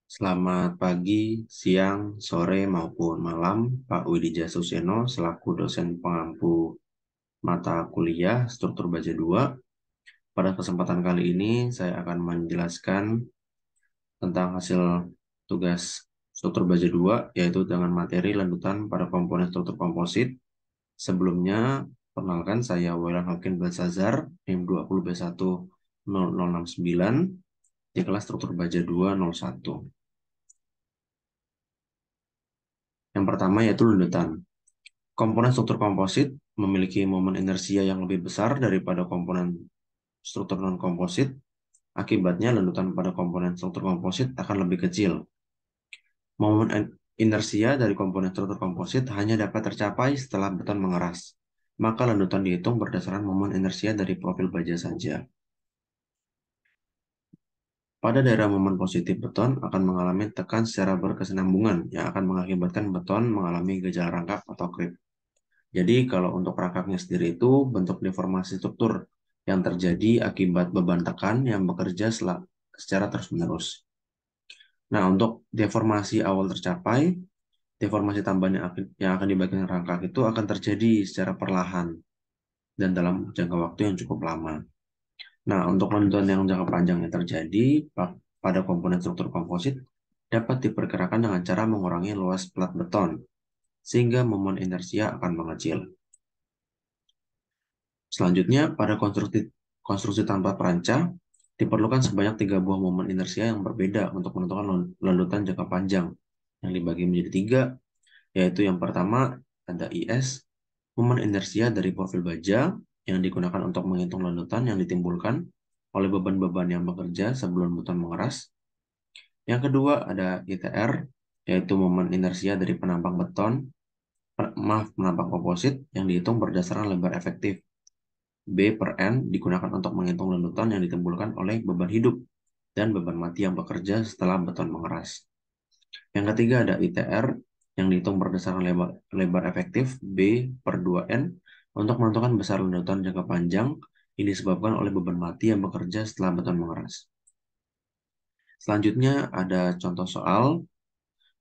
Selamat pagi, siang, sore, maupun malam, Pak Widija Suseno selaku dosen pengampu mata kuliah struktur baja 2. Pada kesempatan kali ini, saya akan menjelaskan tentang hasil tugas struktur baja 2, yaitu dengan materi lanjutan pada komponen struktur komposit. Sebelumnya, perkenalkan saya Wailan Hokin Balsazar, NIM 20B10069, di kelas struktur baja 201. Yang pertama yaitu lanjutan. Komponen struktur komposit memiliki momen inersia yang lebih besar daripada komponen struktur non-komposit. Akibatnya, lanjutan pada komponen struktur komposit akan lebih kecil. Momen inersia dari komponen struktur komposit hanya dapat tercapai setelah beton mengeras. Maka lanjutan dihitung berdasarkan momen inersia dari profil baja saja. Pada daerah momen positif, beton akan mengalami tekan secara berkesinambungan yang akan mengakibatkan beton mengalami gejala rangkap atau creep. Jadi kalau untuk rangkapnya sendiri itu bentuk deformasi struktur yang terjadi akibat beban tekan yang bekerja secara terus-menerus. Nah, untuk deformasi awal tercapai, deformasi tambahan yang akan dibagikan rangkap itu akan terjadi secara perlahan dan dalam jangka waktu yang cukup lama. Nah, untuk lanjutan yang jangka panjang yang terjadi pada komponen struktur komposit dapat diperkirakan dengan cara mengurangi luas plat beton, sehingga momen inersia akan mengecil. Selanjutnya, pada konstruksi tanpa perancang, diperlukan sebanyak 3 buah momen inersia yang berbeda untuk menentukan lanjutan jangka panjang yang dibagi menjadi 3, yaitu yang pertama ada IS, momen inersia dari profil baja yang digunakan untuk menghitung lanjutan yang ditimbulkan oleh beban-beban yang bekerja sebelum beton mengeras. Yang kedua ada ITR, yaitu momen inersia dari penampang komposit yang dihitung berdasarkan lebar efektif. B per N digunakan untuk menghitung lanjutan yang ditimbulkan oleh beban hidup dan beban mati yang bekerja setelah beton mengeras. Yang ketiga ada ITR yang dihitung berdasarkan lebar efektif B per 2N untuk menentukan besar lanjutan jangka panjang yang disebabkan oleh beban mati yang bekerja setelah beton mengeras. Selanjutnya ada contoh soal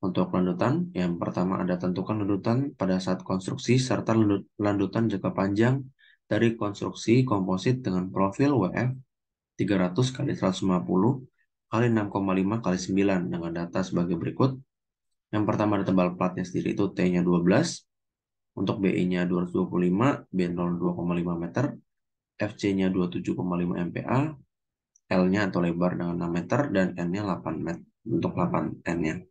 untuk lanjutan. Yang pertama ada tentukan lanjutan pada saat konstruksi serta lanjutan jangka panjang dari konstruksi komposit dengan profil WF 300 kali 150 kali 6,5 kali 9 dengan data sebagai berikut. Yang pertama ada tebal platnya sendiri itu T-nya 12, untuk BI-nya 225, B0 2,5 meter, FC-nya 27,5 MPa, L-nya atau lebar dengan 6 meter, dan N-nya 8 meter, untuk 8 N-nya.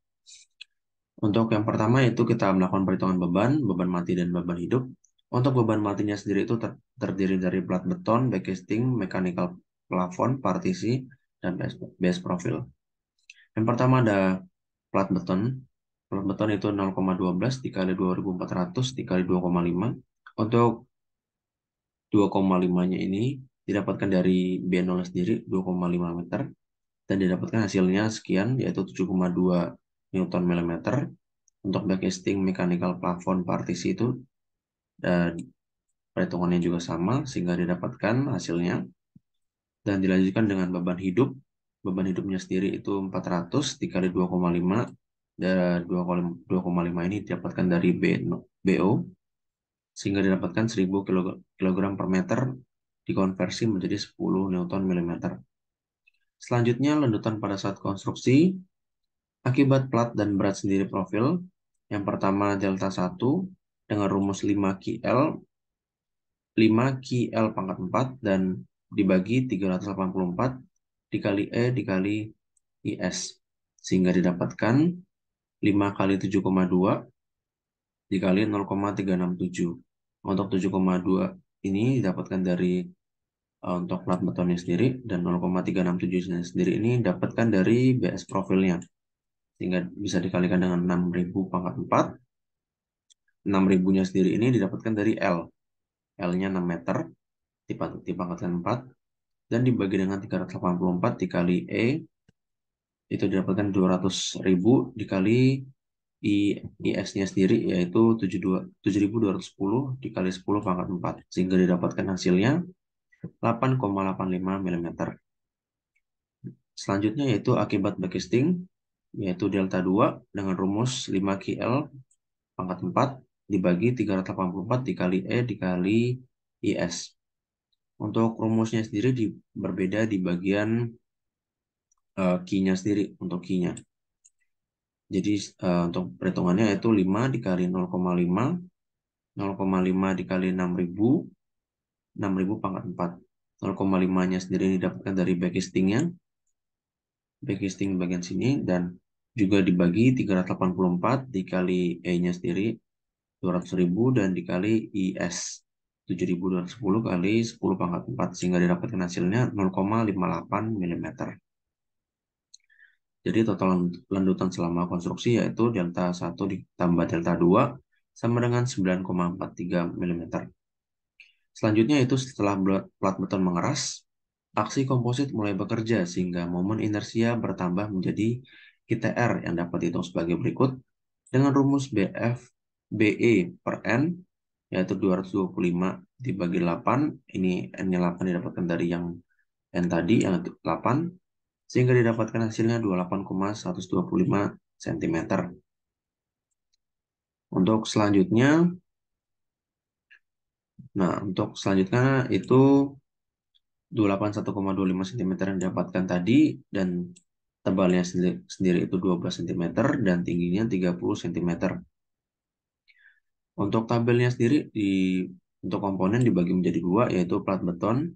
Untuk yang pertama itu kita melakukan perhitungan beban mati dan beban hidup. Untuk beban matinya sendiri itu terdiri dari plat beton, backcasting, mechanical plafon, partisi, dan base profil. Yang pertama ada plat beton. Plat beton itu 0,12 dikali 2400 dikali 2,5. Untuk 2,5-nya ini didapatkan dari B0 sendiri 2,5 meter dan didapatkan hasilnya sekian, yaitu 7,2 Newton millimeter. Untuk backcasting mechanical plafon partisi itu dan perhitungannya juga sama sehingga didapatkan hasilnya, dan dilanjutkan dengan beban hidup. Beban hidupnya sendiri itu 400 dikali 2,5, dan 2,5 ini didapatkan dari BO sehingga didapatkan 1000 kg per meter dikonversi menjadi 10 Newton millimeter. Selanjutnya lanjutan pada saat konstruksi akibat plat dan berat sendiri profil. Yang pertama delta 1 dengan rumus 5QL 5QL pangkat 4 dan dibagi 384 dikali E dikali IS sehingga didapatkan 5 kali 7,2 dikali 0,367. Untuk 7,2 ini didapatkan dari untuk plat betonnya sendiri, dan 0,367 sendiri ini didapatkan dari BS profilnya sehingga bisa dikalikan dengan 6000 pangkat 4. 6000-nya sendiri ini didapatkan dari L. L-nya 6 meter dipangkatkan 4 dan dibagi dengan 384 dikali E itu didapatkan 200.000 dikali IS-nya sendiri yaitu 7210 dikali 10 pangkat 4 sehingga didapatkan hasilnya 8,85 mm. Selanjutnya yaitu akibat backcasting. yaitu delta 2 dengan rumus 5QL pangkat 4 dibagi 384 dikali E dikali IS. Untuk rumusnya sendiri berbeda di bagian Q-nya sendiri, untuk Q-nya. Jadi untuk perhitungannya itu 5 dikali 0,5, 0,5 dikali 6.000, 6.000 pangkat 4. 0,5-nya sendiri didapatkan dari backcasting-nya, backcasting bagian sini, dan juga dibagi 384 dikali E-nya sendiri 200.000 dan dikali IS 7.210 kali 10 pangkat 4 sehingga didapatkan hasilnya 0,58 mm. Jadi total landutan selama konstruksi yaitu delta 1 ditambah delta 2 sama dengan 9,43 mm. Selanjutnya itu setelah plat beton mengeras, aksi komposit mulai bekerja sehingga momen inersia bertambah menjadi ITR yang dapat dihitung sebagai berikut dengan rumus BF BE per N yaitu 225 dibagi 8. Ini N-nya 8 didapatkan dari yang N tadi yang 8 sehingga didapatkan hasilnya 28,125 cm. Untuk selanjutnya, untuk selanjutnya itu 21,25 cm yang didapatkan tadi dan tebalnya sendiri itu 12 cm dan tingginya 30 cm. Untuk tabelnya sendiri untuk komponen dibagi menjadi dua yaitu plat beton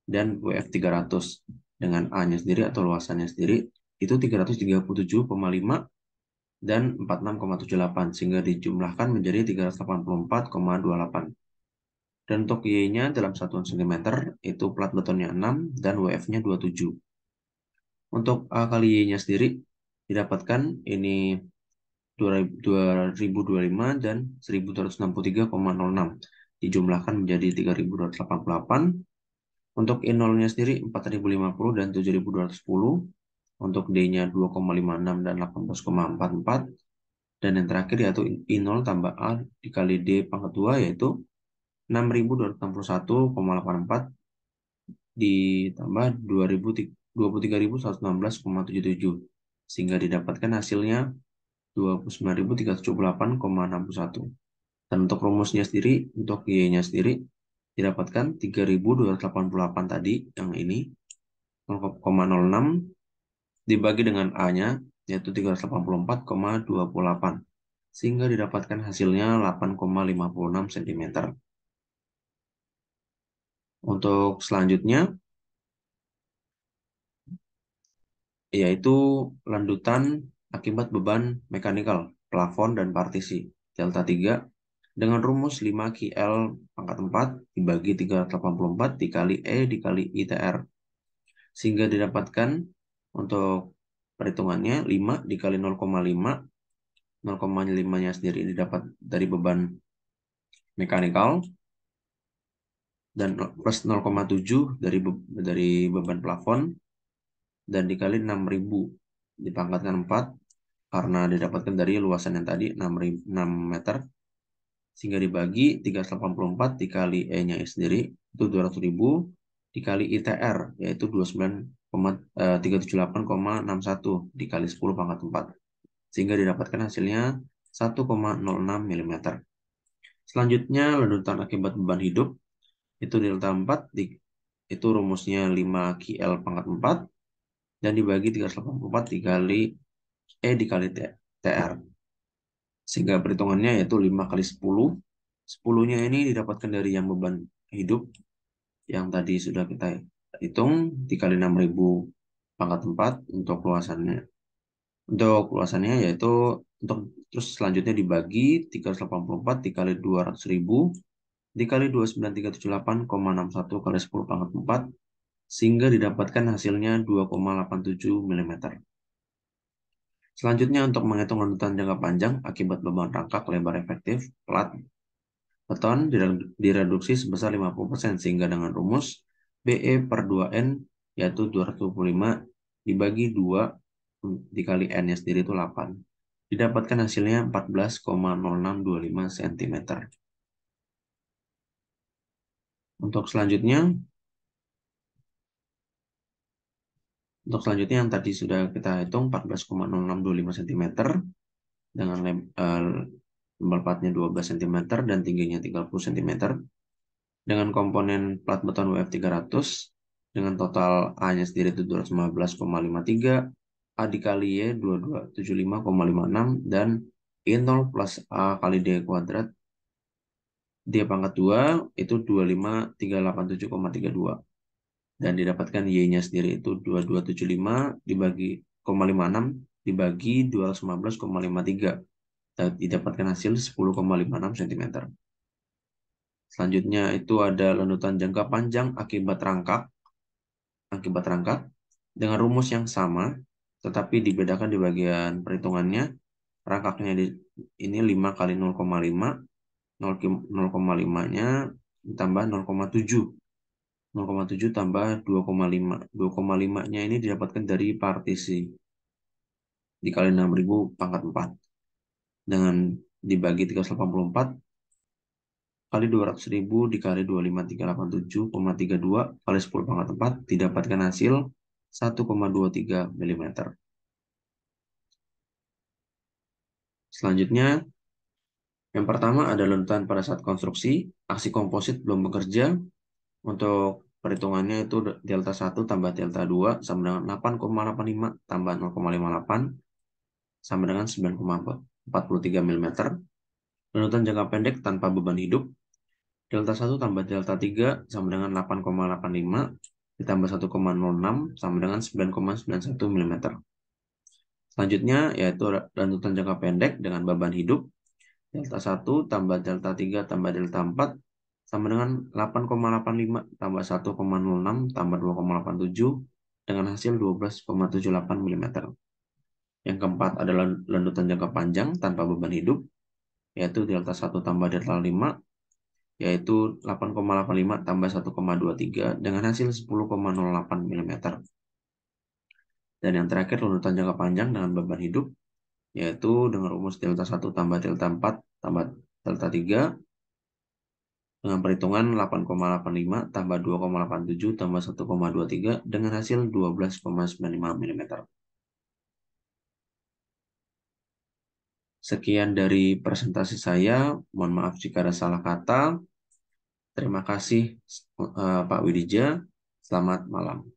dan WF 300 dengan A-nya sendiri atau luasannya sendiri itu 337,5 dan 46,78 sehingga dijumlahkan menjadi 384,28. Dan untuk Y-nya dalam satuan cm itu plat betonnya 6 dan WF-nya 27. Untuk A kali Y-nya sendiri didapatkan ini 2025 dan 1263,06 dijumlahkan menjadi 3288. Untuk I0-nya sendiri 4050 dan 7210. Untuk D-nya 2,56 dan 18,44. Dan yang terakhir yaitu I0 tambah A dikali D pangkat 2 yaitu 6261,84 ditambah 23.116,77 sehingga didapatkan hasilnya 29.378,61. Dan untuk rumusnya sendiri, untuk Y-nya sendiri didapatkan 3.288 tadi yang ini 0,06 dibagi dengan A-nya yaitu 384,28 sehingga didapatkan hasilnya 8,56 cm. Untuk selanjutnya yaitu landutan akibat beban mekanikal, plafon dan partisi delta 3 dengan rumus 5QL pangkat 4 dibagi 384 dikali E dikali ITR sehingga didapatkan untuk perhitungannya 5 dikali 0,5, 0,5-nya sendiri didapat dari beban mekanikal dan plus 0,7 dari beban plafon dan dikali 6.000 dipangkatkan 4 karena didapatkan dari luasan yang tadi 6 meter sehingga dibagi 384 dikali E-nya sendiri itu 200.000 dikali ITR yaitu 378,61 dikali 10 pangkat 4 sehingga didapatkan hasilnya 1,06 mm. Selanjutnya lanjutan akibat beban hidup itu delta 4 itu rumusnya 5QL pangkat 4 dan dibagi 384 dikali E dikali TR sehingga perhitungannya yaitu 5 kali 10. 10-nya ini didapatkan dari yang beban hidup yang tadi sudah kita hitung dikali 6.000 pangkat 4 untuk luasannya. Untuk luasannya yaitu untuk terus selanjutnya dibagi 384 dikali 200.000 dikali 29.378,61 kali 10 pangkat 4 sehingga didapatkan hasilnya 2,87 mm. Selanjutnya untuk menghitung lanjutan jangka panjang akibat beban rangkak lebar efektif plat beton direduksi sebesar 50% sehingga dengan rumus BE per 2N yaitu 225 dibagi 2 dikali N-nya sendiri itu 8. Didapatkan hasilnya 14,0625 cm. Untuk selanjutnya Untuk selanjutnya yang tadi sudah kita hitung 14,0625 cm dengan lebar platnya 12 cm dan tingginya 30 cm dengan komponen plat beton WF 300 dengan total A-nya sendiri itu 215,53, A dikali Y 2275,56 dan I0 plus A kali D kuadrat D pangkat 2 itu 25387,32 dan didapatkan Y-nya sendiri itu 2275 dibagi 0,56 dibagi 215,53 dan didapatkan hasil 10,56 cm. Selanjutnya itu ada lanjutan jangka panjang akibat rangkak dengan rumus yang sama tetapi dibedakan di bagian perhitungannya. Rangkaknya ini 5 kali 0,5, 0,5-nya ditambah 0,7. 0,7 tambah 2,5. 2,5-nya ini didapatkan dari partisi dikali 6.000 pangkat 4 dengan dibagi 384 kali 200.000 dikali 25387,32 kali 10 pangkat 4 didapatkan hasil 1,23 mm. Selanjutnya, yang pertama ada letusan pada saat konstruksi, aksi komposit belum bekerja. Untuk perhitungannya itu delta 1 tambah delta 2 sama dengan 8,85 tambah 0,58 sama dengan 9,43 mm. Letusan jangka pendek tanpa beban hidup, delta 1 tambah delta 3 sama dengan 8,85 ditambah 1,06 sama dengan 9,91 mm. Selanjutnya yaitu lanjutan jangka pendek dengan beban hidup, delta 1 tambah delta 3 tambah delta 4 sama dengan 8,85 tambah 1,06 tambah 2,87 dengan hasil 12,78 mm. Yang keempat adalah lanjutan jangka panjang tanpa beban hidup, yaitu delta 1 tambah delta 5, yaitu 8,85 tambah 1,23 dengan hasil 10,08 mm. Dan yang terakhir lanjutan jangka panjang dengan beban hidup, yaitu dengan rumus delta 1 tambah delta 4 tambah delta 3 dengan perhitungan 8,85 tambah 2,87 tambah 1,23 dengan hasil 12,95 mm. Sekian dari presentasi saya. Mohon maaf jika ada salah kata. Terima kasih Pak Widija. Selamat malam.